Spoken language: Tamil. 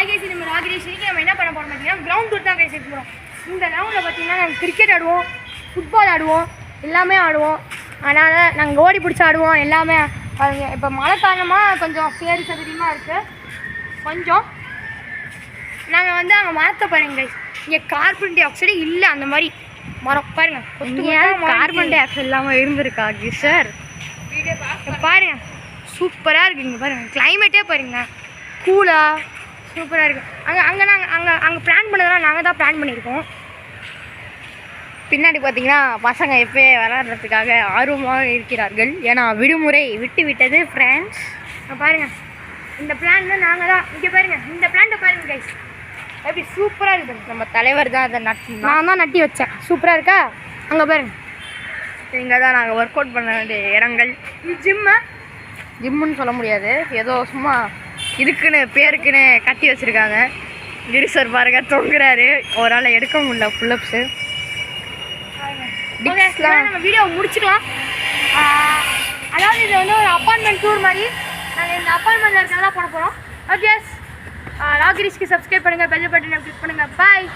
கைஸ் நம்ம ராகிரேஷ் நம்ம என்ன பண்ண போகிறோம் பார்த்தீங்கன்னா கிரவுண்ட் டூர் தான் கைஸ் எடுக்க போகிறோம். இந்த கிரவுண்டில் பார்த்தீங்கன்னா நாங்கள் கிரிக்கெட் ஆடுவோம், ஃபுட்பால் ஆடுவோம், எல்லாமே ஆடுவோம். அதனால் நாங்கள் ஓடி பிடிச்சி ஆடுவோம் எல்லாமே. பாருங்க இப்போ மழை காரணமாக கொஞ்சம் சேரி சதுரியமாக இருக்குது. கொஞ்சம் நாங்கள் வந்து அங்கே மரத்தை பாருங்க கைஸ், இங்கே கார்பன் டை ஆக்சைடு இல்லை, அந்த மாதிரி மரம் பாருங்க. கார்பன் டை ஆக்சைடு இல்லாமல் இருந்திருக்கா சார்? பாருங்க சூப்பராக இருக்குங்க. பாருங்க கிளைமேட்டே பாருங்க கூலாக சூப்பராக இருக்குது. அங்கே பிளான் பண்ணதெல்லாம் நாங்கள் தான் பிளான் பண்ணியிருக்கோம். பின்னாடி பார்த்தீங்கன்னா பசங்க எப்போயே விளையாடுறதுக்காக ஆர்வமாக இருக்கிறார்கள். ஏன்னா விடுமுறை விட்டு விட்டது ஃப்ரெண்ட்ஸ். பாருங்கள் இந்த பிளான் நாங்கள் தான். இங்கே பாருங்கள் இந்த பிளான்ட்டை பாருங்கள் கைஸ், எப்படி சூப்பராக இருக்குது. நம்ம தலைவர் தான் அதை நான் தான் நட்டி வச்சேன். சூப்பராக இருக்கா? அங்கே பாருங்கள், இங்கே தான் நாங்கள் ஒர்க் அவுட் பண்ண வேண்டிய இடங்கள். இது ஜிம்முன்னு சொல்ல முடியாது, ஏதோ சும்மா இதுக்குன்னு பேருக்குன்னு கட்டி வச்சுருக்காங்க. கிரிசர் பாருங்க தொங்குறாரு, ஒரு ஆள் எடுக்க முடியல புல்லப்ஸு. நம்ம வீடியோ முடிச்சுக்கலாம். அதாவது இது வந்து ஒரு அப்பார்ட்மெண்ட் டூர் மாதிரி. நாங்கள் இந்த அப்பார்ட்மெண்ட்டில் இருக்கிறதா போட போகிறோம். ஓகே ராகிரேஷ்க்கு சப்ஸ்கிரைப் பண்ணுங்கள், பெல் பட்டனை கிளிக் பண்ணுங்கள். பாய்.